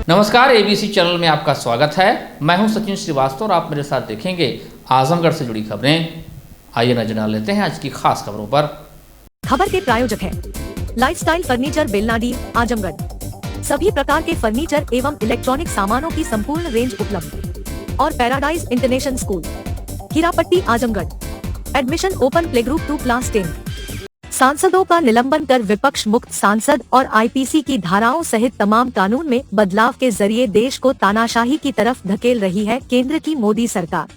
नमस्कार, ABC channel में आपका स्वागत है। मैं हूं सचिन श्रीवास्तव और आप मेरे साथ देखेंगे आजमगढ़ से जुड़ी खबरें। आइए नजर डाल लेते हैं आज की खास खबरों पर। खबर के प्रायोजक हैं लाइफस्टाइल फर्नीचर बेलनाडी आजमगढ़। सभी प्रकार के फर्नीचर एवं इलेक्ट्रॉनिक सामानों की संपूर्ण रेंज उपलब्ध। और paradise International School Hirapatti Azamgarh. Admission open play group 2 class 10। सांसदों का निलंबन कर विपक्ष मुक्त सांसद और आईपीसी की धाराओं सहित तमाम कानून में बदलाव के जरिए देश को तानाशाही की तरफ धकेल रही है केंद्र की मोदी सरकार।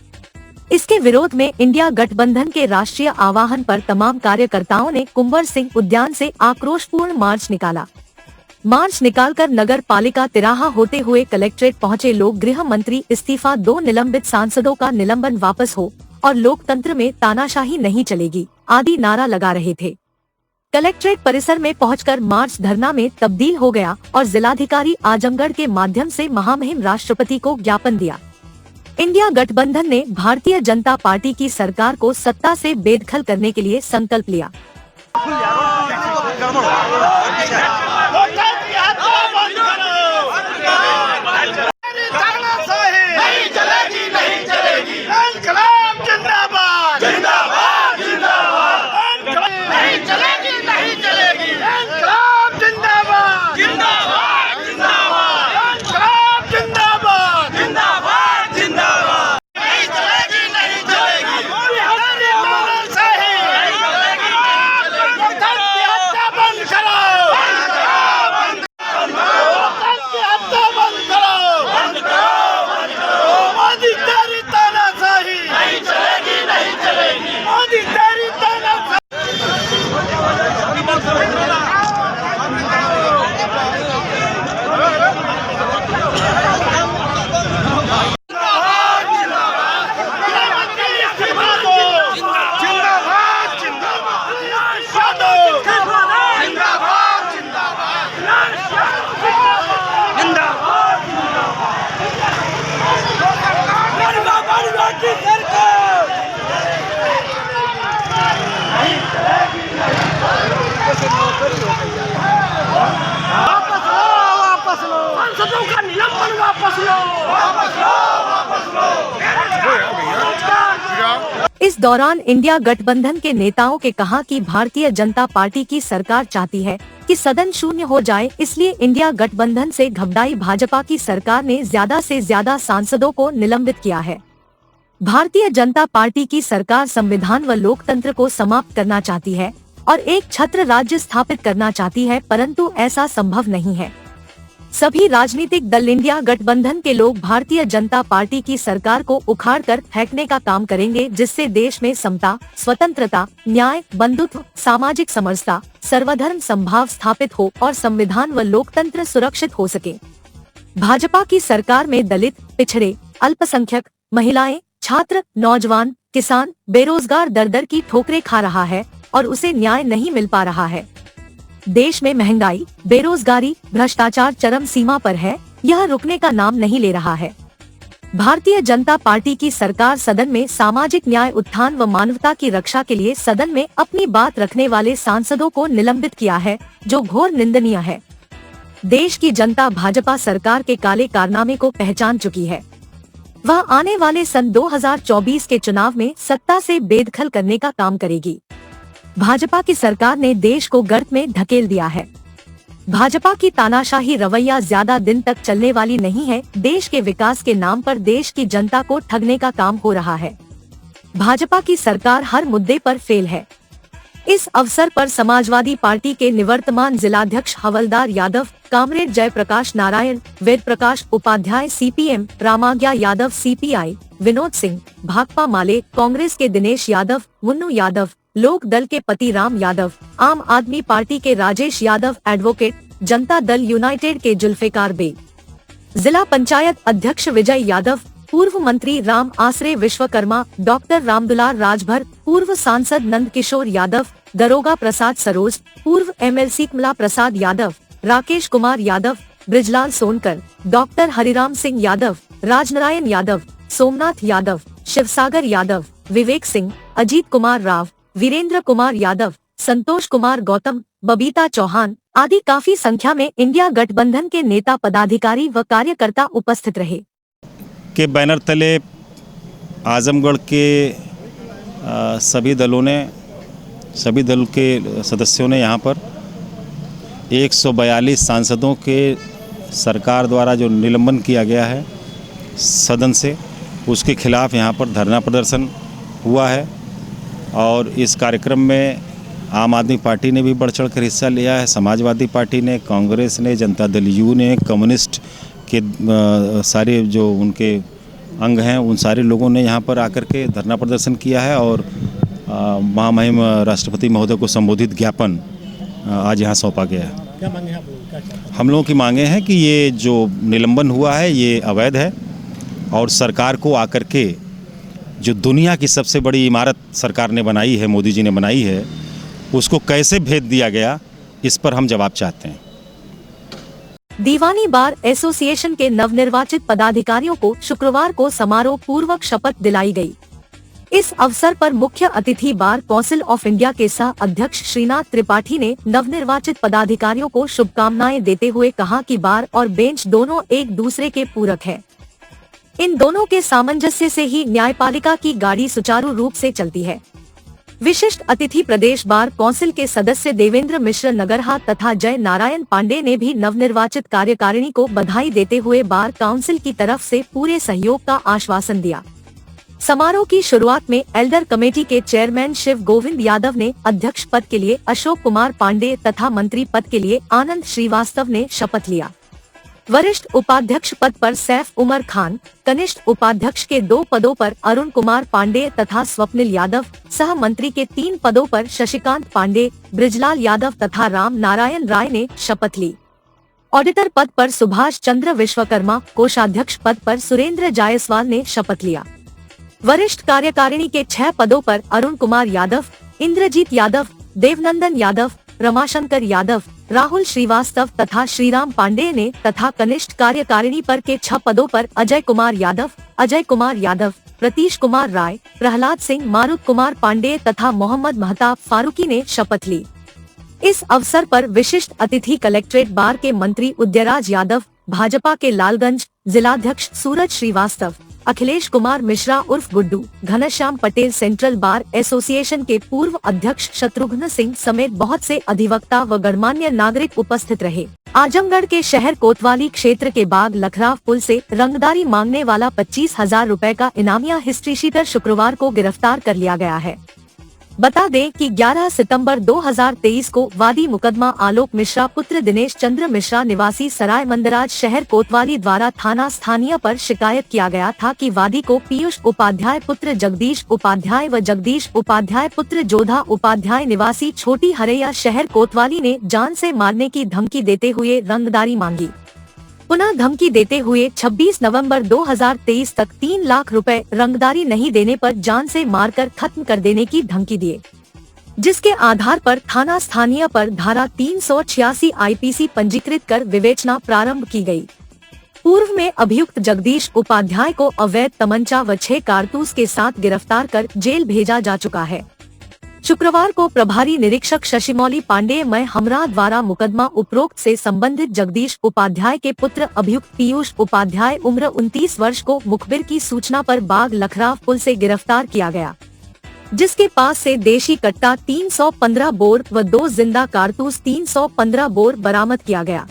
इसके विरोध में इंडिया गठबंधन के राष्ट्रीय आह्वान पर तमाम कार्यकर्ताओं ने कुंवर सिंह उद्यान से आक्रोशपूर्ण मार्च निकाला। मार्च निकालकर नगर पालिका तिराहा होते हुए कलेक्ट्रेट पहुंचे लोग गृह मंत्री इस्तीफा दो, निलंबित सांसदों का निलंबन वापस हो और लोकतंत्र में तानाशाही नहीं चलेगी आदि नारा लगा रहे थे। कलेक्ट्रेट परिसर में पहुंचकर मार्च धरना में तब्दील हो गया और जिलाधिकारी आजमगढ़ के माध्यम से महामहिम राष्ट्रपति को ज्ञापन दिया। इंडिया गठबंधन ने भारतीय जनता पार्टी की सरकार को सत्ता से बेदखल करने के लिए संकल्प लिया। इस दौरान इंडिया गठबंधन के नेताओं के कहा कि भारतीय जनता पार्टी की सरकार चाहती है कि सदन शून्य हो जाए, इसलिए इंडिया गठबंधन से घबराई भाजपा की सरकार ने ज्यादा से ज्यादा सांसदों को निलंबित किया है। भारतीय जनता पार्टी की सरकार संविधान व लोकतंत्र को समाप्त करना चाहती है और एक छत्र राज्य स्थापित करना चाहती है, परंतु ऐसा संभव नहीं है। सभी राजनीतिक दल इंडिया गठबंधन के लोग भारतीय जनता पार्टी की सरकार को उखाड़कर फेंकने का काम करेंगे, जिससे देश में समता, स्वतंत्रता, न्याय, बंधुत्व, सामाजिक समरसता, सर्वधर्म समभाव स्थापित हो और संविधान व लोकतंत्र सुरक्षित हो सके। भाजपा की सरकार में दलित, पिछड़े, अल्पसंख्यक, महिलाएं, छात्र, नौजवान, किसान, बेरोजगार दर-दर की ठोकरें खा रहा है और उसे न्याय नहीं मिल पा रहा है। देश में महंगाई, बेरोजगारी, भ्रष्टाचार चरम सीमा पर है, यह रुकने का नाम नहीं ले रहा है। भारतीय जनता पार्टी की सरकार सदन में सामाजिक न्याय, उत्थान व मानवता की रक्षा के लिए सदन में अपनी बात रखने वाले सांसदों को निलंबित किया है, जो घोर निंदनीय है। देश की जनता भाजपा सरकार के काले कारनामे को पहचान चुकी है। वह आने वाले सन 2024 के चुनाव में सत्ता से बेदखल करने का काम करेगी। भाजपा की सरकार ने देश को गर्त में धकेल दिया है। भाजपा की तानाशाही रवैया ज्यादा दिन तक चलने वाली नहीं है। देश के विकास के नाम पर देश की जनता को ठगने का काम हो रहा है। भाजपा की सरकार हर मुद्दे पर फेल है। इस अवसर पर समाजवादी पार्टी के निवर्तमान जिलाध्यक्ष हवलदार Yadav, comrade Jayaprakash Narayan, Ved Prakash Upadhyay CPM, Ramagya Yadav CPI, Vinod Singh, Bhakpa माले, कांग्रेस के दिनेश यादव, मुन्नू यादव, लोक दल के पति राम यादव, आम आदमी पार्टी के राजेश यादव एडवोकेट, जनता दल यूनाइटेड के जुल्फिकार बेग, जिला पंचायत अध्यक्ष विजय यादव, पूर्व मंत्री राम आसरे विश्वकर्मा, डॉक्टर रामदुलार राजभर, पूर्व सांसद नंद किशोर यादव, दरोगा प्रसाद सरोज, पूर्व एमएलसी कमला प्रसाद यादव, राकेश कुमार यादव, ब्रिजलाल सोनकर, डॉक्टर हरिराम सिंह यादव, राजनारायण यादव, सोमनाथ यादव, शिवसागर यादव, विवेक सिंह, अजीत कुमार राव, वीरेंद्र कुमार यादव, संतोष कुमार गौतम, बबीता चौहान, आदि काफी संख्या में इंडिया गठबंधन के नेता, पदाधिकारी व कार्यकर्ता उपस्थित रहे। के बैनर तले आजमगढ़ के सभी दल के सदस्यों ने यहाँ पर 142 सांसदों के सरकार द्वारा जो निलंबन किया गया है सदन से, उसके खिलाफ यहाँ पर धरना प्रदर्शन हुआ है। और इस कार्यक्रम में आम आदमी पार्टी ने भी बढ़ चढ़ कर हिस्सा लिया है, समाजवादी पार्टी ने, कांग्रेस ने, जनता दल यू ने, कम्युनिस्ट के सारे जो उनके अंग हैं उन सारे लोगों ने यहाँ पर आकर के धरना प्रदर्शन किया है। और महामहिम राष्ट्रपति महोदय को संबोधित ज्ञापन आज यहाँ सौंपा गया है। क्या मांगे हैं आप लोगों की? हम लोगों की मांगे हैं कि ये जो निलंबन हुआ है ये अवैध है और सरकार को आकर के जो दुनिया की सबसे बड़ी इमारत सरकार ने बनाई है, मोदी जी ने बनाई है, उसको कैसे भेद दिया गया, इस पर हम जवाब चाहते हैं। दीवानी बार एसोसिएशन के नवनिर्वाचित पदाधिकारियों को शुक्रवार को समारोह पूर्वक शपथ दिलाई गई। इस अवसर पर मुख्य अतिथि बार काउंसिल ऑफ इंडिया के सह अध्यक्ष श्रीनाथ त्रिपाठी ने नवनिर्वाचित पदाधिकारियों को शुभकामनाएं देते हुए कहा कि बार और बेंच दोनों एक दूसरे के पूरक है। इन दोनों के सामंजस्य से ही न्यायपालिका की गाड़ी सुचारू रूप से चलती है। विशिष्ट अतिथि प्रदेश बार काउंसिल के सदस्य देवेंद्र मिश्र नगरहा तथा जय नारायण पांडे ने भी नवनिर्वाचित कार्यकारिणी को बधाई देते हुए बार काउंसिल की तरफ से पूरे सहयोग का आश्वासन दिया। समारोह की शुरुआत में एल्डर कमेटी के चेयरमैन शिव गोविंद यादव ने अध्यक्ष पद के लिए अशोक कुमार पांडे तथा मंत्री पद के लिए आनंद श्रीवास्तव ने शपथ लिया। वरिष्ठ उपाध्यक्ष पद पर सैफ उमर खान, कनिष्ठ उपाध्यक्ष के 2 पदों पर अरुण कुमार पांडे तथा स्वप्निल यादव, सह मंत्री के 3 पदों पर शशिकांत पांडे, ब्रिजलाल यादव तथा राम नारायण राय ने शपथ ली। ऑडिटर पद पर सुभाष चंद्र विश्वकर्मा, कोषाध्यक्ष पद पर सुरेंद्र जायसवाल ने शपथ लिया। वरिष्ठ कार्यकारिणी के 6 पदों पर अरुण कुमार यादव, इंद्रजीत यादव, देवनंदन यादव, रमाशंकर यादव, राहुल श्रीवास्तव तथा श्रीराम पांडे ने तथा कनिष्ठ कार्यकारिणी पर के 6 पदों पर अजय कुमार यादव, प्रतीश कुमार राय, प्रहलाद सिंह, मारुत कुमार पांडे तथा मोहम्मद महताब फारूकी ने शपथ ली। इस अवसर पर विशिष्ट अतिथि कलेक्ट्रेट बार के मंत्री उदयराज यादव, भाजपा के लालगंज जिलाध्यक्ष सूरज श्रीवास्तव, अखिलेश कुमार मिश्रा उर्फ Guddu, Ghanshyam Patel, central bar association के पूर्व अध्यक्ष शत्रुघ्न सिंह समेत बहुत से अधिवक्ता व गणमान्य नागरिक उपस्थित रहे। आजमगढ़ के शहर कोतवाली क्षेत्र के बाग लखराव पुल से रंगदारी मांगने वाला 25,000 रुपए का इनामिया हिस्ट्री शीटर शुक्रवार को गिरफ्तार कर लिया गया है। बता दें कि 11 सितंबर 2023 को वादी मुकदमा आलोक मिश्रा पुत्र दिनेश चंद्र मिश्रा निवासी सराय मंदराज शहर कोतवाली द्वारा थाना स्थानीय पर शिकायत किया गया था कि वादी को पीयूष उपाध्याय पुत्र जगदीश उपाध्याय व जगदीश उपाध्याय पुत्र जोधा उपाध्याय निवासी छोटी हरैया शहर कोतवाली ने जान से मारने की धमकी देते हुए रंगदारी मांगी। पुनः धमकी देते हुए 26 नवंबर 2023 तक 3 लाख रुपए रंगदारी नहीं देने पर जान से मारकर खत्म कर देने की धमकी दिए, जिसके आधार पर थाना स्थानीय पर धारा 386 आईपीसी पंजीकृत कर विवेचना प्रारंभ की गई। पूर्व में अभियुक्त जगदीश उपाध्याय को अवैध तमंचा व 6 कारतूस के साथ गिरफ्तार कर जेल भेजा जा चुका है। शुक्रवार को प्रभारी निरीक्षक शशिमौली पांडेय मय हमरा द्वारा मुकदमा उपरोक्त से संबंधित जगदीश उपाध्याय के पुत्र अभियुक्त पीयूष उपाध्याय उम्र 29 वर्ष को मुखबिर की सूचना पर बाग लखराव पुल से गिरफ्तार किया गया, जिसके पास से देशी कट्टा 315 बोर व 2 जिंदा कारतूस 315 बोर बरामद किया गया।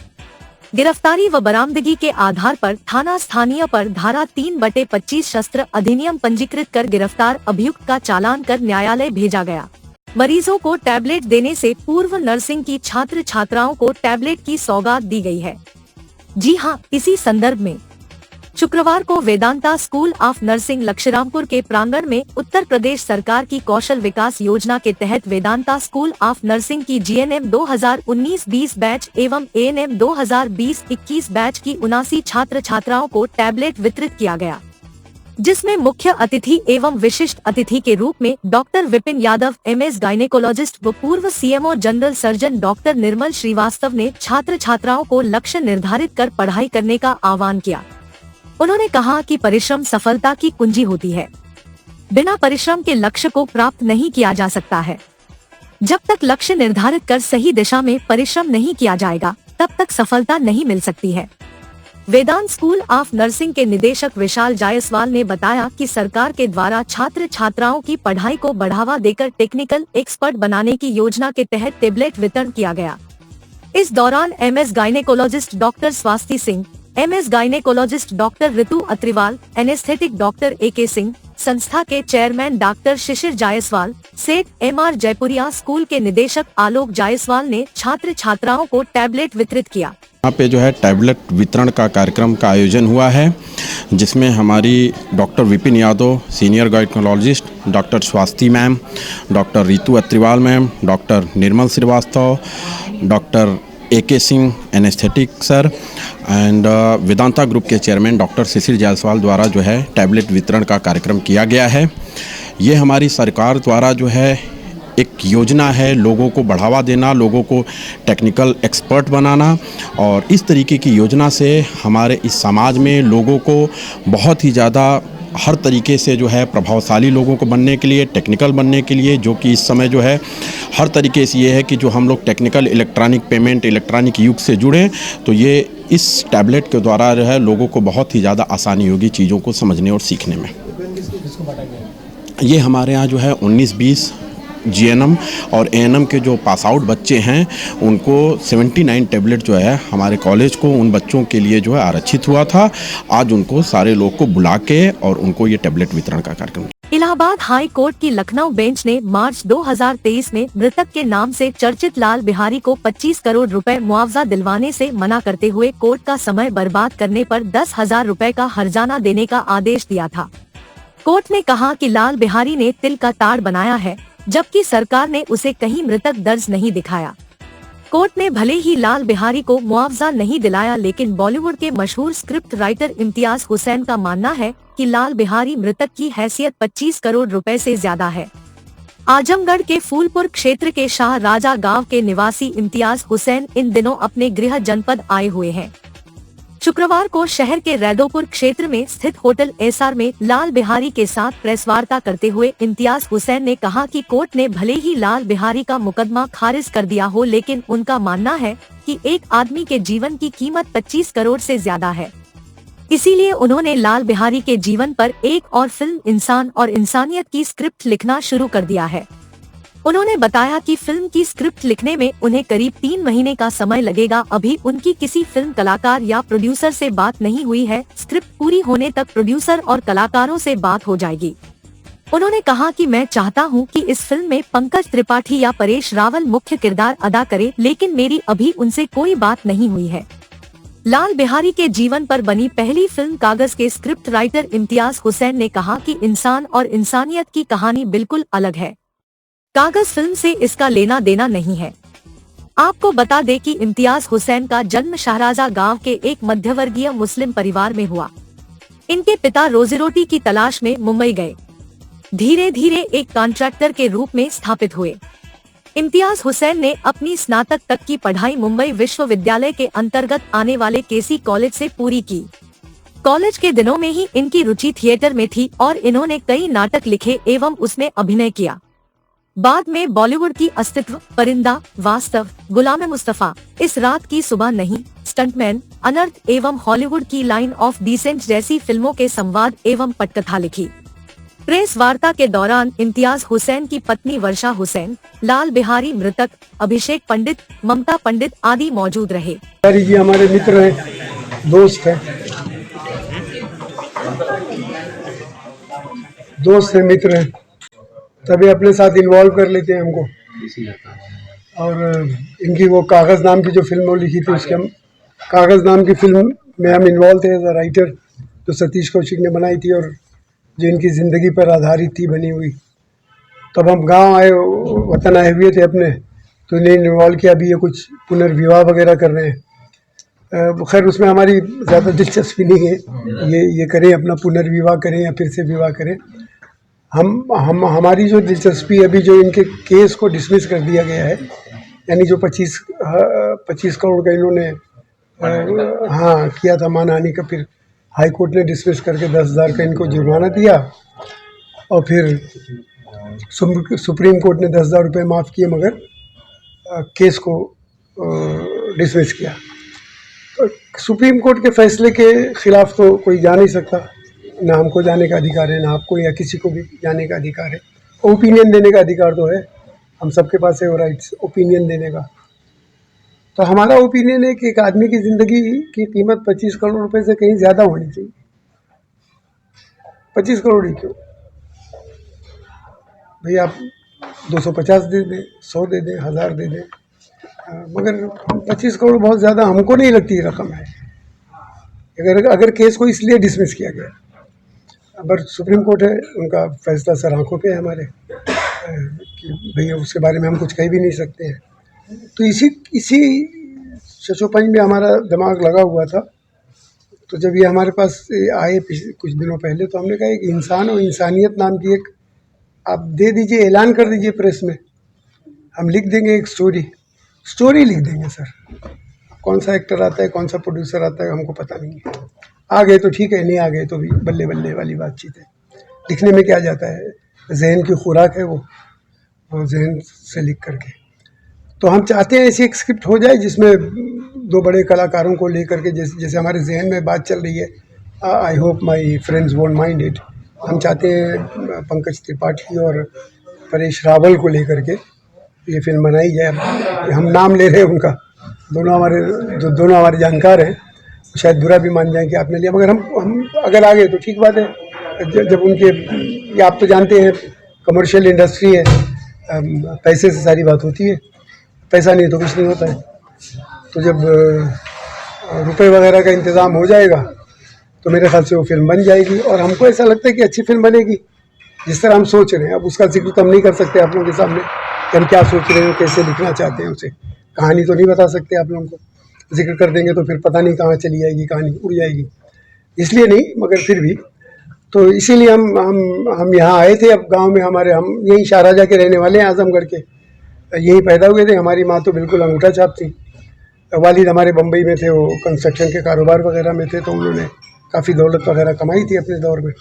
गिरफ्तारी व बरामदगी के आधार पर थाना स्थानीय पर धारा 3/25 शस्त्र अधिनियम पंजीकृत कर गिरफ्तार अभियुक्त का चालान कर न्यायालय भेजा गया। मरीजों को टैबलेट देने से पूर्व नर्सिंग की छात्र छात्राओं को टैबलेट की सौगात दी गई है। जी हां, इसी संदर्भ में शुक्रवार को वेदांता स्कूल ऑफ नर्सिंग लक्ष्मीरामपुर के प्रांगण में उत्तर प्रदेश सरकार की कौशल विकास योजना के तहत वेदांता स्कूल ऑफ नर्सिंग की जीएनएम 2019-20 बैच एवं एएनएम 2020-21 बैच की 79 छात्र छात्राओं को टैबलेट वितरित किया गया, जिसमें मुख्य अतिथि एवं विशिष्ट अतिथि के रूप में doctor Vipin Yadav MS gynaecologist व पूर्व CMO general surgeon doctor Nirmal Srivastava ने छात्र छात्राओं को लक्ष्य निर्धारित कर पढ़ाई करने का आह्वान किया। उन्होंने कहा कि परिश्रम सफलता की कुंजी होती है, बिना परिश्रम के लक्ष्य को प्राप्त नहीं किया जा सकता है। जब तक लक्ष्य निर्धारित कर सही दिशा में परिश्रम नहीं किया जाएगा तब तक सफलता नहीं मिल सकती है। वेदांत स्कूल ऑफ नर्सिंग के निदेशक विशाल जायसवाल ने बताया कि सरकार के द्वारा छात्र छात्राओं की पढ़ाई को बढ़ावा देकर टेक्निकल एक्सपर्ट बनाने की योजना के तहत टेबलेट वितरण किया गया। इस दौरान MS gynaecologist doctor Swasthi Singh, MS gynaecologist doctor Ritu Atriwal, anaesthetic doctor AK Singh, संस्था के चेयरमैन डॉक्टर शिशिर जायसवाल, सेठ एमआर जयपुरिया स्कूल के निदेशक आलोक जायसवाल ने छात्र छात्राओं को टैबलेट वितरित किया। यहाँ पे जो है टैबलेट वितरण का कार्यक्रम का आयोजन हुआ है, जिसमें हमारी doctor Vipin Yadav senior gynaecologist, doctor Swasthi ma'am, doctor Ritu Atriwal ma'am, doctor Nirmal Srivastava, doctor AK Singh anaesthetic sir and Vedanta group के चेयरमैन डॉक्टर शिशिर जायसवाल द्वारा जो है टैबलेट वितरण का कार्यक्रम किया गया है। ये हमारी सरकार द्वारा जो है एक योजना है, लोगों को बढ़ावा देना, लोगों को टेक्निकल एक्सपर्ट बनाना, और इस तरीके की योजना से हमारे इस समाज में लोगों को बहुत ही ज़्यादा हर तरीके से जो है प्रभावशाली लोगों को बनने के लिए, टेक्निकल बनने के लिए, जो कि इस समय जो है हर तरीके से ये है कि जो हम लोग टेक्निकल इलेक्ट्रॉनिक पेमेंट इलेक्ट्रॉनिक युग से जुड़े, तो ये इस टैबलेट के द्वारा जो है लोगों को बहुत ही ज़्यादा आसानी होगी चीज़ों को समझने और सीखने में। ये हमारे यहाँ जो है 19-20 जीएनएम और एएनएम के जो पास आउट बच्चे हैं उनको 79 टैबलेट जो है हमारे कॉलेज को उन बच्चों के लिए जो है आरक्षित हुआ था। आज उनको सारे लोग को बुला के और उनको ये टैबलेट वितरण का कार्यक्रम। इलाहाबाद हाई कोर्ट की लखनऊ बेंच ने मार्च 2023 में मृतक के नाम से चर्चित लाल बिहारी को 25 करोड़ रुपए मुआवजा दिलवाने से मना करते हुए कोर्ट का समय बर्बाद करने पर 10,000 रुपए का हर्जाना देने का आदेश दिया था। कोर्ट ने कहा कि लाल बिहारी ने तिल का ताड़ बनाया है, जबकि सरकार ने उसे कहीं मृतक दर्ज नहीं दिखाया। कोर्ट ने भले ही लाल बिहारी को मुआवजा नहीं दिलाया, लेकिन बॉलीवुड के मशहूर स्क्रिप्ट राइटर इम्तियाज हुसैन का मानना है कि लाल बिहारी मृतक की हैसियत 25 करोड़ रुपए से ज्यादा है। आजमगढ़ के फूलपुर क्षेत्र के शाह राजा गांव के निवासी इम्तियाज हुसैन इन दिनों अपने गृह जनपद आए हुए हैं। शुक्रवार को शहर के रैदोपुर क्षेत्र में स्थित होटल एसआर में लाल बिहारी के साथ प्रेस वार्ता करते हुए इम्तियाज हुसैन ने कहा कि कोर्ट ने भले ही लाल बिहारी का मुकदमा खारिज कर दिया हो, लेकिन उनका मानना है कि एक आदमी के जीवन की कीमत 25 करोड़ से ज्यादा है। इसीलिए उन्होंने लाल बिहारी के जीवन पर एक और फिल्म इंसान और इंसानियत की स्क्रिप्ट लिखना शुरू कर दिया है। उन्होंने बताया कि फिल्म की स्क्रिप्ट लिखने में उन्हें करीब 3 महीने का समय लगेगा। अभी उनकी किसी फिल्म कलाकार या प्रोड्यूसर से बात नहीं हुई है। स्क्रिप्ट पूरी होने तक प्रोड्यूसर और कलाकारों से बात हो जाएगी। उन्होंने कहा कि मैं चाहता हूं कि इस फिल्म में पंकज त्रिपाठी या परेश रावल मुख्य किरदार अदा करे, लेकिन मेरी अभी उनसे कोई बात नहीं हुई है। लाल बिहारी के जीवन पर बनी पहली फिल्म कागज के स्क्रिप्ट राइटर इम्तियाज हुसैन ने कहा कि इंसान और इंसानियत की कहानी बिल्कुल अलग है। कागज फिल्म से इसका लेना देना नहीं है। आपको बता दें कि इम्तियाज हुसैन का जन्म शाहराजा गांव के एक मध्यवर्गीय मुस्लिम परिवार में हुआ। इनके पिता रोजी रोटी की तलाश में मुंबई गए। धीरे धीरे एक कॉन्ट्रैक्टर के रूप में स्थापित हुए। इम्तियाज हुसैन ने अपनी स्नातक तक की पढ़ाई मुंबई विश्वविद्यालय के अंतर्गत आने वाले केसी कॉलेज से पूरी की। कॉलेज के दिनों में ही इनकी रुचि थिएटर में थी और इन्होंने कई नाटक लिखे एवं उसमें अभिनय किया। बाद में बॉलीवुड की अस्तित्व, परिंदा, वास्तव, गुलाम मुस्तफा, इस रात की सुबह नहीं, स्टंटमैन, अनर्थ एवं हॉलीवुड की लाइन ऑफ डिसेंट जैसी फिल्मों के संवाद एवं पटकथा लिखी। प्रेस वार्ता के दौरान इम्तियाज हुसैन की पत्नी वर्षा हुसैन, लाल बिहारी मृतक, अभिषेक पंडित, ममता पंडित आदि मौजूद रहे। जी हमारे मित्र हैं, दोस्त हैं, मित्र हैं, तभी अपने साथ इन्वॉल्व कर लेते हैं हमको। और इनकी वो कागज़ नाम की जो फिल्म वो लिखी थी, उसके हम कागज़ नाम की फिल्म में हम इन्वॉल्व थे एज अ राइटर, जो सतीश कौशिक ने बनाई थी और जो इनकी ज़िंदगी पर आधारित थी बनी हुई। तब हम गांव आए, वतन आए हुए थे अपने, तो इन्हें इन्वॉल्व किया। अभी ये कुछ पुनर्विवाह वगैरह कर रहे हैं। खैर उसमें हमारी ज़्यादा दिलचस्पी नहीं है, ये करें अपना पुनर्विवाह करें या फिर से विवाह करें। हमारी जो दिलचस्पी अभी जो इनके केस को डिसमिस कर दिया गया है, यानी जो 25 करोड़ का इन्होंने किया था मानहानि का, फिर हाई कोर्ट ने डिसमिस करके 10,000 का इनको जुर्माना दिया और फिर सुप्रीम कोर्ट ने 10,000 रुपये माफ़ किए, मगर केस को डिसमिस किया। तो सुप्रीम कोर्ट के फैसले के ख़िलाफ़ तो कोई जा नहीं सकता, ना हमको जाने का अधिकार है, ना आपको या किसी को भी जाने का अधिकार है। ओपिनियन देने का अधिकार तो है, हम सबके पास है वो राइट्स ओपिनियन देने का। तो हमारा ओपिनियन है कि एक आदमी की ज़िंदगी की कीमत 25 करोड़ रुपए से कहीं ज़्यादा होनी चाहिए। 25 करोड़ ही क्यों भाई, आप 250 दे दें, 100 दे दें, 1000 दे दें, मगर 25 करोड़ बहुत ज़्यादा हमको नहीं लगती रकम है। अगर केस को इसलिए डिसमिस किया गया, पर सुप्रीम कोर्ट है, उनका फैसला सर आँखों पे है हमारे, कि भैया उसके बारे में हम कुछ कह भी नहीं सकते हैं। तो इसी शशोपंज में हमारा दिमाग लगा हुआ था। तो जब ये हमारे पास आए कुछ दिनों पहले, तो हमने कहा एक इंसान और इंसानियत नाम की एक आप दे दीजिए, ऐलान कर दीजिए प्रेस में, हम लिख देंगे एक स्टोरी लिख देंगे सर। कौन सा एक्टर आता है, कौन सा प्रोड्यूसर आता है, हमको पता नहीं है। आ गए तो ठीक है, नहीं आ गए तो भी बल्ले बल्ले वाली बातचीत है। लिखने में क्या जाता है, जहन की खुराक है वो, और जहन से लिख करके। तो हम चाहते हैं ऐसी एक स्क्रिप्ट हो जाए जिसमें 2 बड़े कलाकारों को लेकर के, जैसे हमारे जहन में बात चल रही है, I hope my friends won't mind it. हम चाहते हैं पंकज त्रिपाठी और परेश रावल को लेकर के ये फिल्म बनाई जाए। हम नाम ले रहे हैं उनका, दोनों हमारे जानकार हैं, शायद बुरा भी मान जाएं कि आपने लिया, मगर हम अगर आ गए तो ठीक बात है। जब उनके, ये आप तो जानते हैं कमर्शियल इंडस्ट्री है, पैसे से सारी बात होती है, पैसा नहीं तो कुछ नहीं होता है। तो जब रुपए वगैरह का इंतज़ाम हो जाएगा तो मेरे ख्याल से वो फिल्म बन जाएगी, और हमको ऐसा लगता है कि अच्छी फिल्म बनेगी जिस तरह हम सोच रहे हैं। अब उसका जिक्र तो हम नहीं कर सकते आप लोगों के सामने कि हम क्या सोच रहे हैं, कैसे लिखना चाहते हैं उसे। कहानी तो नहीं बता सकते आप लोगों को, जिक्र कर देंगे तो फिर पता नहीं कहाँ चली जाएगी कहानी, उड़ जाएगी, इसलिए नहीं, मगर फिर भी। तो इसीलिए हम यहाँ आए थे। अब गांव में हमारे, हम यहीं शाहराजा के रहने वाले हैं, आजमगढ़ के, यहीं पैदा हुए थे। हमारी माँ तो बिल्कुल अंगूठा छाप थी। वालिद हमारे बम्बई में थे, वो कंस्ट्रक्शन के कारोबार वगैरह में थे, तो उन्होंने काफ़ी दौलत वगैरह कमाई थी अपने दौर में।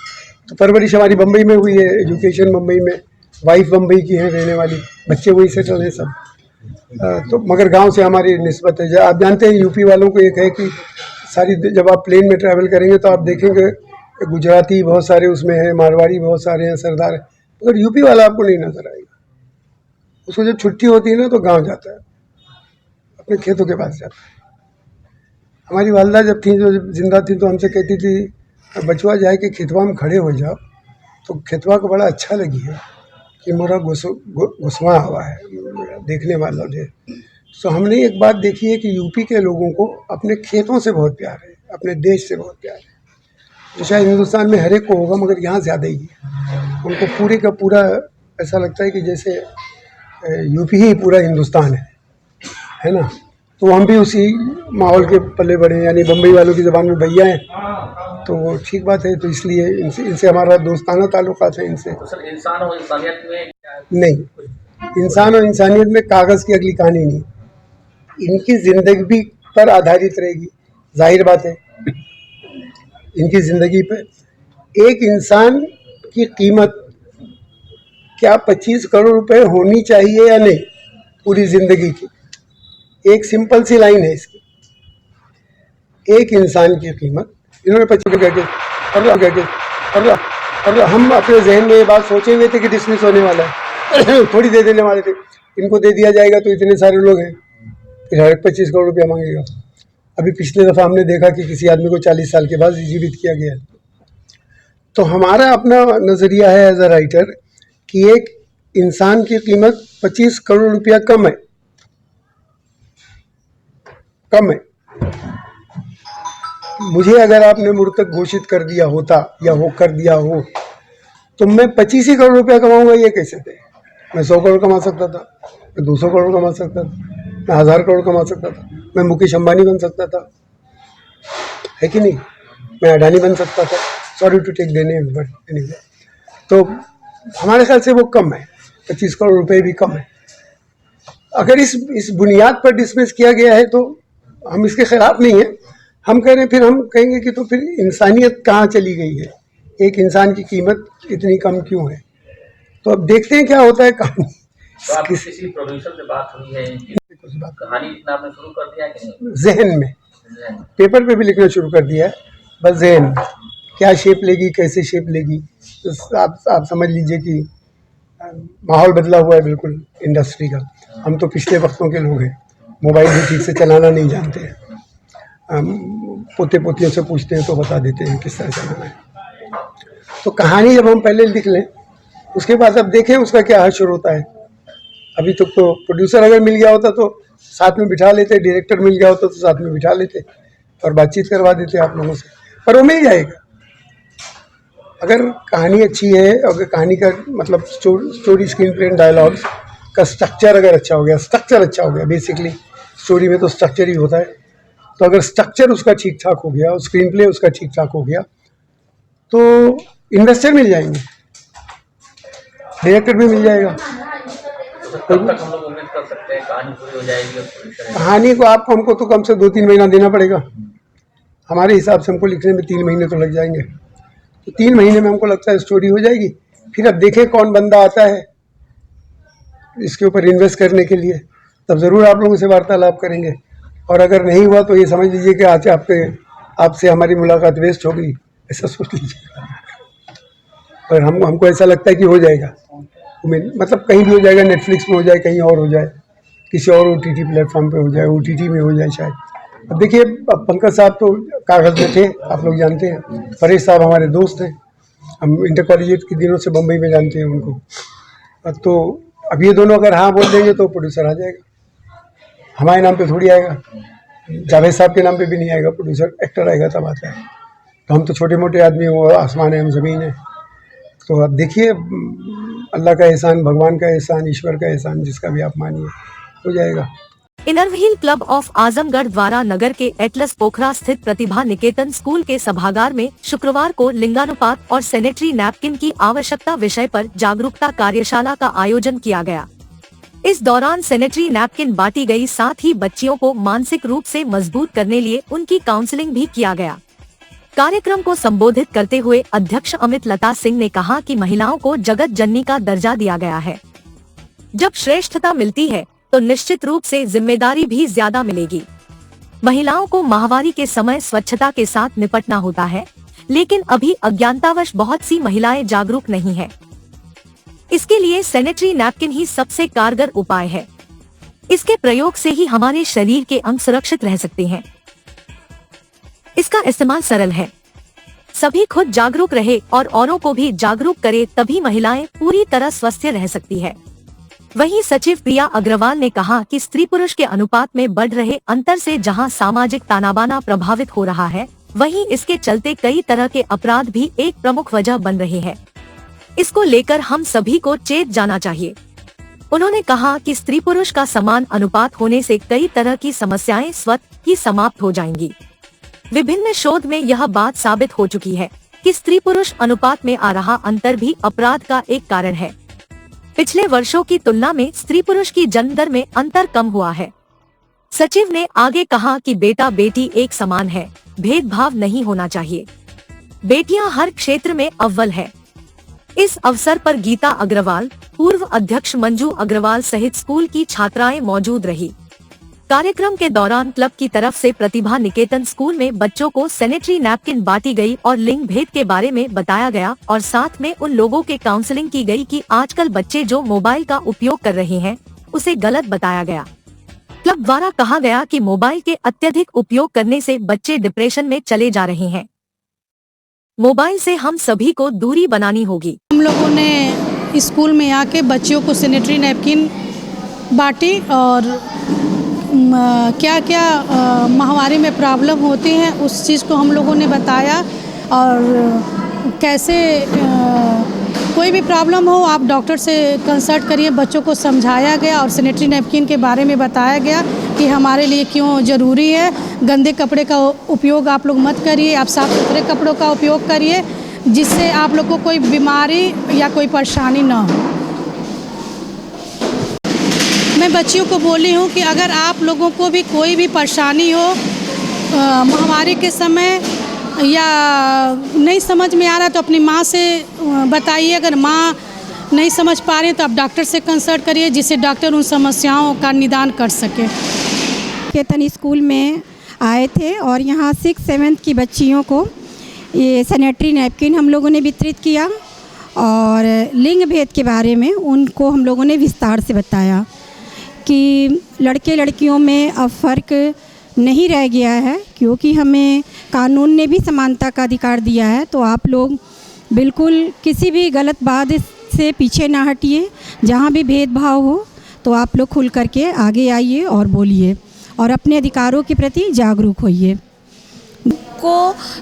तो परवरिश हमारी बम्बई में हुई है, एजुकेशन बम्बई में, वाइफ बम्बई की है रहने वाली, बच्चे वहीं सेटल हैं सब। तो मगर गांव से हमारी निस्बत है। आप जानते हैं यूपी वालों को एक है कि सारी, जब आप प्लेन में ट्रैवल करेंगे तो आप देखेंगे गुजराती बहुत सारे उसमें हैं, मारवाड़ी बहुत सारे हैं, सरदार, मगर यूपी वाला आपको नहीं नजर आएगा। उसको जब छुट्टी होती है ना तो गांव जाता है, अपने खेतों के पास जाता है। हमारी वालदा जब थी, जो जिंदा थी, तो हमसे कहती थी बचवा जाए कि खेतवा में खड़े हो जाओ, तो खेतवा को बड़ा अच्छा लगी है कि मोरा घुसवा हुआ है देखने वाला जो। तो हमने एक बात देखी है कि यूपी के लोगों को अपने खेतों से बहुत प्यार है, अपने देश से बहुत प्यार है, जो शायद हिंदुस्तान में हर एक को होगा, मगर यहाँ ज़्यादा ही है। उनको पूरे का पूरा ऐसा लगता है कि जैसे यूपी ही पूरा हिंदुस्तान है ना। तो हम भी उसी माहौल के पले बड़े हैं, यानी बम्बई वालों की ज़बान में भैया हैं, तो वो ठीक बात है। तो इसलिए इनसे हमारा दोस्ताना ताल्लुकात है इनसे। तो सर, इंसान और इंसानियत में नहीं, इंसान और इंसानियत में कागज़ की अगली कहानी नहीं, इनकी ज़िंदगी पर आधारित रहेगी। जाहिर बात है, इनकी ज़िंदगी पर एक इंसान की कीमत क्या 25 करोड़ रुपए होनी चाहिए या नहीं, पूरी ज़िंदगी की। एक सिंपल सी लाइन है इसकी, एक इंसान की कीमत, इन्होंने 25 और हम अपने जहन में ये बात सोचे हुए थे कि डिसमिस होने वाला है थोड़ी दे देने वाले थे, इनको दे दिया जाएगा तो इतने सारे लोग हैं, फिर हर 25 करोड़ रुपया मांगेगा। अभी पिछले दफ़ा हमने देखा कि किसी आदमी को 40 साल के बाद जीवित किया गया। तो हमारा अपना नज़रिया है एज अ राइटर कि एक इंसान की कीमत 25 करोड़ रुपया कम है। मुझे अगर आपने मृतक घोषित कर दिया होता या हो कर दिया हो तो मैं 25 ही करोड़ रुपया कमाऊंगा, ये कैसे थे? मैं 100 करोड़ कमा सकता था, मैं 200 करोड़ कमा सकता था, मैं 1000 करोड़ कमा सकता था, मैं मुकेश अंबानी बन सकता था, है कि नहीं? मैं अडानी बन सकता था। Sorry to take the name, but anyway. तो हमारे ख्याल से वो कम है, 25 करोड़ रुपए भी कम है। अगर इस बुनियाद पर डिसमिस किया गया है तो हम इसके खिलाफ नहीं है। हम कह रहे हैं, फिर हम कहेंगे कि तो फिर इंसानियत कहाँ चली गई है? एक इंसान की कीमत इतनी कम क्यों है? तो अब देखते हैं क्या होता है कहानी। तो आपकी किसी प्रोड्यूसर से बात हुई है इनकी? कहानी लिखना आपने शुरू कर दिया कि नहीं? जहन में, पेपर पे भी लिखना शुरू कर दिया है, बस जहन में क्या शेप लेगी, कैसे शेप लेगी, तो आप समझ लीजिए कि माहौल बदला हुआ है बिल्कुल इंडस्ट्री का। हम तो पिछले वक्तों के लोग हैं, मोबाइल भी ठीक से चलाना नहीं जानते हैं, पोते पोतियों से पूछते हैं तो बता देते हैं किस तरह चलाना है। तो कहानी जब हम पहले लिख लें, उसके बाद अब देखें उसका क्या हश्र होता है। अभी तक तो प्रोड्यूसर अगर मिल गया होता तो साथ में बिठा लेते, डायरेक्टर मिल गया होता तो साथ में बिठा लेते और बातचीत करवा देते आप लोगों से, पर वो मिल जाएगा। अगर कहानी अच्छी है, अगर कहानी का मतलब स्टोरी, स्क्रीन प्ले, डायलॉग्स का स्ट्रक्चर अगर अच्छा हो गया, स्ट्रक्चर अच्छा हो गया, बेसिकली स्टोरी में तो स्ट्रक्चर ही होता है, तो अगर स्ट्रक्चर उसका ठीक ठाक हो गया और स्क्रीन प्ले उसका ठीक ठाक हो गया तो इन्वेस्टर मिल जाएंगे, डायरेक्टर भी मिल जाएगा। कब तक हम लोग उम्मीद कर सकते हैं कहानी पूरी हो जाएगी? और कहानी को आप हमको तो कम से 2-3 महीना देना पड़ेगा। हमारे हिसाब से हमको लिखने में 3 महीने तो लग जाएंगे, तो 3 महीने में हमको लगता है स्टोरी हो जाएगी। फिर अब देखें कौन बंदा आता है इसके ऊपर इन्वेस्ट करने के लिए, तब ज़रूर आप लोगों से वार्तालाप करेंगे। और अगर नहीं हुआ तो ये समझ लीजिए कि आज आपसे हमारी मुलाकात वेस्ट हो गई, ऐसा सोच लीजिए। पर हमको ऐसा लगता है कि हो जाएगा, मतलब कहीं भी हो जाएगा, नेटफ्लिक्स में हो जाए, कहीं और हो जाए, किसी और OTT प्लेटफॉर्म पे हो जाए, OTT में हो जाए शायद। अब देखिए, अब पंकज साहब तो कागज़ में थे, आप लोग जानते हैं, परेश साहब हमारे दोस्त हैं, हम इंटर कॉलेजिएट के दिनों से बम्बई में जानते हैं उनको। तो अब ये दोनों अगर हाँ बोल देंगे तो प्रोड्यूसर आ जाएगा, हमारे नाम पे थोड़ी आएगा, जावेद साहब के नाम पे भी नहीं आएगा, प्रोड्यूसर एक्टर आएगा तब आता है। तो हम तो छोटे मोटे आदमी हैं, वो आसमान है, हम ज़मीन है। तो अब देखिए, अल्लाह का एहसान, भगवान का एहसान, ईश्वर का एहसान, जिसका भी आप मानिए, हो जाएगा। Inner wheel club of Azamgarh द्वारा नगर के एटलस पोखरा स्थित प्रतिभा निकेतन स्कूल के सभागार में शुक्रवार को लिंगानुपात और सैनिटरी नैपकिन की आवश्यकता विषय पर जागरूकता कार्यशाला का आयोजन किया गया। इस दौरान सैनिटरी नैपकिन बांटी गई, साथ ही बच्चियों को मानसिक रूप से मजबूत करने लिए उनकी काउंसलिंग भी किया गया। कार्यक्रम को संबोधित करते हुए अध्यक्ष अमित लता सिंह ने कहा कि महिलाओं को जगत जननी का दर्जा दिया गया है। जब श्रेष्ठता मिलती है तो निश्चित रूप से जिम्मेदारी भी ज्यादा मिलेगी। महिलाओं को माहवारी के समय स्वच्छता के साथ निपटना होता है, लेकिन अभी अज्ञानतावश बहुत सी महिलाएं जागरूक नहीं है। इसके लिए सैनिटरी नैपकिन ही सबसे कारगर उपाय है। इसके प्रयोग से ही हमारे शरीर के अंग सुरक्षित रह सकते हैं। इसका इस्तेमाल सरल है। सभी खुद जागरूक रहे और औरों को भी जागरूक करे, तभी महिलाएं पूरी तरह स्वस्थ रह सकती है। वहीं सचिव प्रिया अग्रवाल ने कहा कि स्त्री पुरुष के अनुपात में बढ़ रहे अंतर से जहां सामाजिक तानाबाना प्रभावित हो रहा है, वहीं इसके चलते कई तरह के अपराध भी एक प्रमुख वजह बन रहे हैं। इसको लेकर हम सभी को चेत जाना चाहिए। उन्होंने कहा कि स्त्री पुरुष का समान अनुपात होने से कई तरह की समस्याएं स्वतः ही समाप्त हो जाएंगी। विभिन्न शोध में यह बात साबित हो चुकी है कि स्त्री पुरुष अनुपात में आ रहा अंतर भी अपराध का एक कारण है। पिछले वर्षों की तुलना में स्त्री पुरुष की जन्म दर में अंतर कम हुआ है। सचिव ने आगे कहा कि बेटा बेटी एक समान है, भेदभाव नहीं होना चाहिए। बेटियां हर क्षेत्र में अव्वल है। इस अवसर पर गीता अग्रवाल, पूर्व अध्यक्ष मंजू अग्रवाल सहित स्कूल की छात्राएं मौजूद रही। कार्यक्रम के दौरान क्लब की तरफ से प्रतिभा निकेतन स्कूल में बच्चों को सैनिटरी नैपकिन बांटी गई और लिंग भेद के बारे में बताया गया और साथ में उन लोगों के काउंसलिंग की गई कि आजकल बच्चे जो मोबाइल का उपयोग कर रहे हैं उसे गलत बताया गया। क्लब द्वारा कहा गया कि मोबाइल के अत्यधिक उपयोग करने से बच्चे डिप्रेशन में चले जा रहे हैं। मोबाइल से हम सभी को दूरी बनानी होगी। हम लोगों ने स्कूल में आके बच्चियों को सैनिटरी नैपकिन बांटी और क्या क्या माहवारी में प्रॉब्लम होती है उस चीज़ को हम लोगों ने बताया और कैसे कोई भी प्रॉब्लम हो आप डॉक्टर से कंसल्ट करिए। बच्चों को समझाया गया और सैनिटरी नैपकिन के बारे में बताया गया कि हमारे लिए क्यों ज़रूरी है। गंदे कपड़े का उपयोग आप लोग मत करिए, आप साफ सुथरे कपड़ों का उपयोग करिए जिससे आप लोग को कोई बीमारी या कोई परेशानी ना हो। मैं बच्चियों को बोली हूँ कि अगर आप लोगों को भी कोई भी परेशानी हो महामारी के समय या नहीं समझ में आ रहा तो अपनी माँ से बताइए। अगर माँ नहीं समझ पा रहे हैं तो आप डॉक्टर से कंसल्ट करिए, जिससे डॉक्टर उन समस्याओं का निदान कर सके। केतन स्कूल में आए थे और यहाँ 6-7 की बच्चियों को ये सैनिटरी नैपकिन हम लोगों ने वितरित किया और लिंग भेद के बारे में उनको हम लोगों ने विस्तार से बताया कि लड़के लड़कियों में अब फ़र्क नहीं रह गया है, क्योंकि हमें कानून ने भी समानता का अधिकार दिया है। तो आप लोग बिल्कुल किसी भी गलत बात से पीछे ना हटिए। जहाँ भी भेदभाव हो तो आप लोग खुल करके आगे आइए और बोलिए और अपने अधिकारों के प्रति जागरूक होइए। को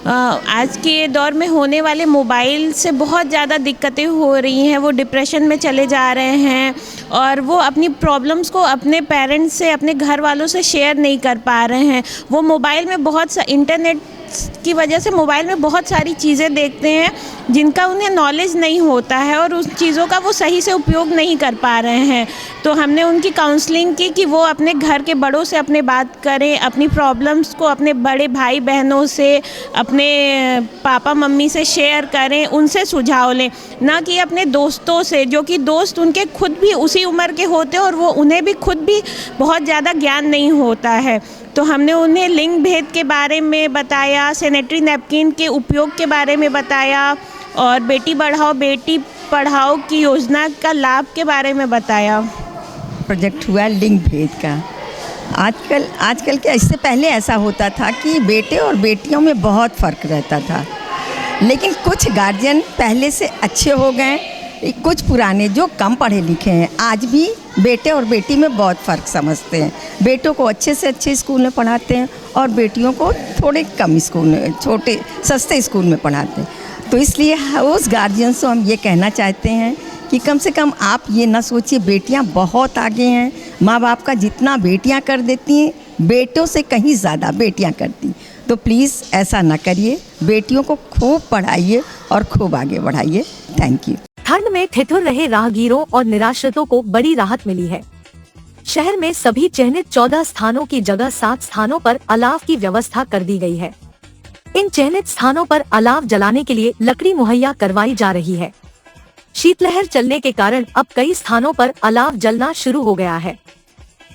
आज के दौर में होने वाले मोबाइल से बहुत ज़्यादा दिक्कतें हो रही हैं। वो डिप्रेशन में चले जा रहे हैं और वो अपनी प्रॉब्लम्स को अपने पेरेंट्स से, अपने घर वालों से शेयर नहीं कर पा रहे हैं। वो मोबाइल में इंटरनेट की वजह से मोबाइल में बहुत सारी चीज़ें देखते हैं जिनका उन्हें नॉलेज नहीं होता है और उस चीज़ों का वो सही से उपयोग नहीं कर पा रहे हैं। तो हमने उनकी काउंसलिंग की कि वो अपने घर के बड़ों से अपने बात करें, अपनी प्रॉब्लम्स को अपने बड़े भाई बहनों से, अपने पापा मम्मी से शेयर करें, उनसे सुझाव लें, ना कि अपने दोस्तों से, जो कि दोस्त उनके खुद भी उसी उम्र के होते हैं और वो उन्हें भी खुद भी बहुत ज़्यादा ज्ञान नहीं होता है। तो हमने उन्हें लिंग भेद के बारे में बताया, सैनिटरी नैपकिन के उपयोग के बारे में बताया और बेटी बढ़ाओ बेटी पढ़ाओ की योजना का लाभ के बारे में बताया। प्रोजेक्ट हुआ लिंग भेद का। आजकल के इससे पहले ऐसा होता था कि बेटे और बेटियों में बहुत फ़र्क रहता था, लेकिन कुछ गार्जियन पहले से अच्छे हो गए, कुछ पुराने जो कम पढ़े लिखे हैं आज भी बेटे और बेटी में बहुत फ़र्क समझते हैं। बेटों को अच्छे से अच्छे स्कूल में पढ़ाते हैं और बेटियों को थोड़े कम स्कूल में, छोटे सस्ते स्कूल में पढ़ाते हैं। तो इसलिए उस गार्जियन से हम ये कहना चाहते हैं कि कम से कम आप ये ना सोचिए, बेटियां बहुत आगे हैं। माँ बाप का जितना बेटियां कर देती हैं, बेटों से कहीं ज़्यादा बेटियां करती। तो प्लीज़ ऐसा ना करिए, बेटियों को खूब पढ़ाइए और खूब आगे बढ़ाइए। Thank you. ठंड में ठिठुर रहे राहगीरों और निराश्रितों को बड़ी राहत मिली है। शहर में सभी चयनित 14 स्थानों की जगह 7 स्थानों पर अलाव की व्यवस्था कर दी गई है। इन चयनित स्थानों पर अलाव जलाने के लिए लकड़ी मुहैया करवाई जा रही है। शीतलहर चलने के कारण अब कई स्थानों पर अलाव जलना शुरू हो गया है।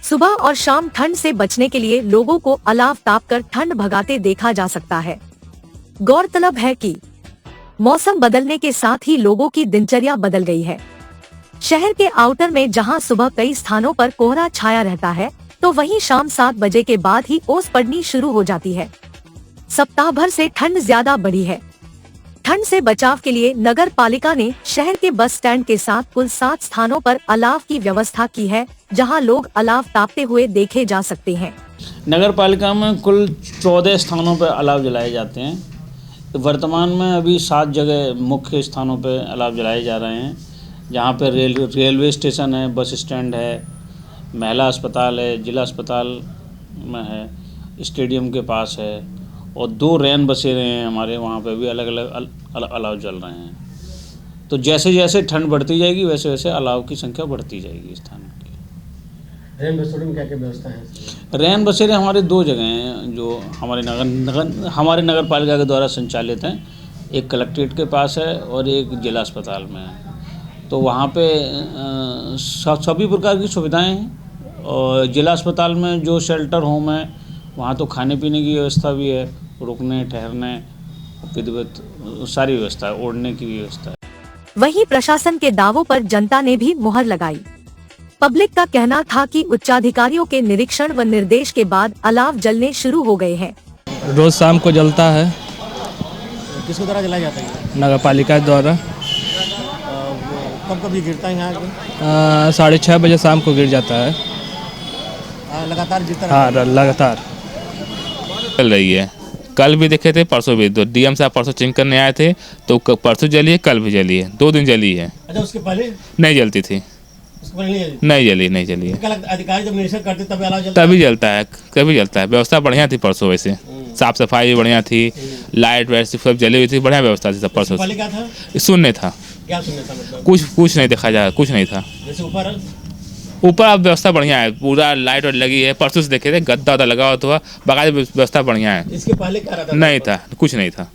सुबह और शाम ठंड से बचने के लिए लोगों को अलाव तापकर ठंड भगाते देखा जा सकता है। गौरतलब है कि मौसम बदलने के साथ ही लोगों की दिनचर्या बदल गई है। शहर के आउटर में जहां सुबह कई स्थानों पर कोहरा छाया रहता है, तो वहीं शाम 7 बजे के बाद ही ओस पड़नी शुरू हो जाती है। सप्ताह भर से ठंड ज्यादा बढ़ी है। ठंड से बचाव के लिए नगर पालिका ने शहर के बस स्टैंड के साथ कुल 7 स्थानों पर अलाव की व्यवस्था की है, जहां लोग अलाव तापते हुए देखे जा सकते हैं। नगर पालिका में कुल 14 स्थानों पर अलाव जलाए जाते हैं। तो वर्तमान में अभी 7 जगह मुख्य स्थानों पर अलाव जलाए जा रहे हैं, जहाँ पर रेलवे स्टेशन है, बस स्टैंड है, महिला अस्पताल है, जिला अस्पताल में है, स्टेडियम के पास है और 2 रैन बसेरे हैं हमारे, वहाँ पे भी अलग अलग अलाव जल रहे हैं। तो जैसे जैसे ठंड बढ़ती जाएगी वैसे वैसे अलाव की संख्या बढ़ती जाएगी स्थान की। रैन बसेरों में क्या क्या व्यवस्था है? रैन बसेरे हमारे 2 जगह हैं जो हमारे नगर पालिका के द्वारा संचालित हैं। एक कलेक्ट्रेट के पास है और एक जिला अस्पताल में है। तो वहाँ पे सभी प्रकार की सुविधाएं हैं और जिला अस्पताल में जो शेल्टर होम है वहाँ तो खाने पीने की व्यवस्था भी है, रुकने ठहरने विधिवत सारी व्यवस्था है, ओढ़ने की व्यवस्था है। वहीं प्रशासन के दावों पर जनता ने भी मुहर लगाई। पब्लिक का कहना था कि उच्चाधिकारियों के निरीक्षण व निर्देश के बाद अलाव जलने शुरू हो गए हैं। रोज शाम को जलता है। किसके द्वारा जलाया जाता है? नगर पालिका द्वारा। कब कब ये गिरता है यहाँ? 6:30 बजे शाम को गिर जाता है। लगातार गिरता है? हाँ, लगातार चल रही है। कल भी देखे थे, परसों भी। तो डीएम साहब परसों चेक करने आए थे, तो परसों जली है, कल भी जली है, 2 दिन जली है। अच्छा, उसके पहले नहीं जलती थी। उसके पहले नहीं जली है। अधिकारी जब निरीक्षण करते तब अलाव जलता है? तभी जलता है। व्यवस्था बढ़िया थी परसों, वैसे साफ सफाई भी बढ़िया थी, लाइट वाइट सब जली हुई थी, बढ़िया व्यवस्था थी सब परसों। पहले क्या था? शून्य था। क्या शून्य था मतलब? कुछ नहीं देखा जा, कुछ नहीं था। जैसे ऊपर अब व्यवस्था बढ़िया है, पूरा लाइट वाइट लगी है। परसों से देखे थे, गद्दा लगा हुआ था, बाकायदा व्यवस्था बढ़िया है। इसके पहले क्या रहता? नहीं था, कुछ नहीं था,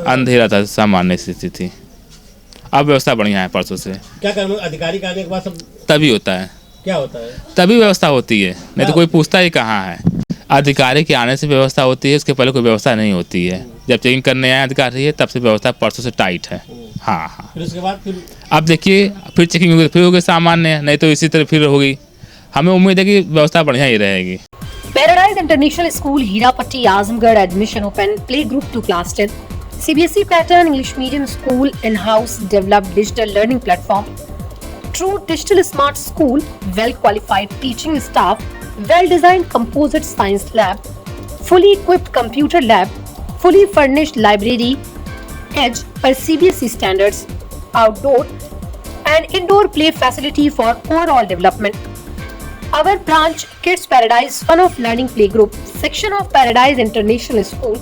अंधेरा था, सामान्य स्थिति थी। अब व्यवस्था बढ़िया है परसों से। क्या कर अधिकारी का आने के बाद सब तभी होता है, क्या होता है? तभी व्यवस्था होती है, नहीं तो कोई पूछता ही कहाँ है। अधिकारी के आने से व्यवस्था होती है, उसके पहले कोई व्यवस्था नहीं होती है। जब चेकिंग करने आए अधिकारी है तब से व्यवस्था परसों से टाइट है। हाँ हाँ, फिर उसके बाद फिर अब देखिए फिर चेकिंग होगी, फिर होगी सामान्य, नहीं तो इसी तरह फिर होगी। हमें उम्मीद है कि व्यवस्था बढ़िया ही रहेगी। Paradise International School Hirapatti Azamgarh admission open play group to class 10 CBSE pattern English medium school in-house developed digital learning platform, true digital smart school, well qualified teaching staff, well designed composite science lab, fully equipped computer lab, fully furnished library, edge per CBSE standards, outdoor and indoor play facility for overall development. Our branch Kids Paradise Fun of Learning Playgroup section of Paradise International School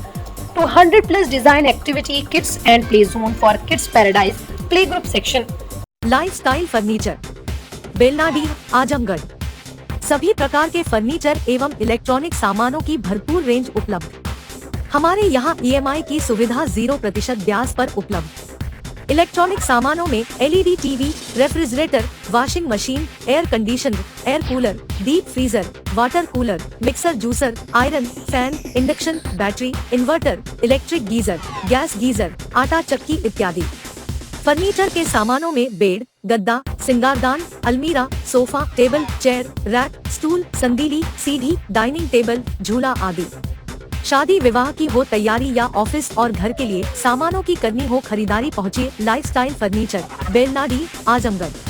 to 100 plus design activity kits and play zone for Kids Paradise Playgroup section. Lifestyle furniture, Belnadi, Azamgarh. सभी प्रकार के furniture एवं electronic सामानों की भरपूर range उपलब्ध। हमारे यहाँ EMI की सुविधा 0% ब्याज पर उपलब्ध। इलेक्ट्रॉनिक सामानों में LED TV, refrigerator, washing machine, air conditioner, air cooler, deep freezer, water cooler, mixer juicer, iron, fan, induction, battery, inverter, electric geyser, gas geyser, आटा चक्की इत्यादि। फर्नीचर के सामानों में बेड, गद्दा, सिंगारदान, अलमीरा, sofa, table, chair, rack, stool, संदीली, सीढ़ी, डाइनिंग टेबल, झूला आदि। शादी विवाह की हो तैयारी या ऑफिस और घर के लिए सामानों की करनी हो खरीदारी, पहुंचिए लाइफस्टाइल फर्नीचर, बेलनाडी, आजमगढ़।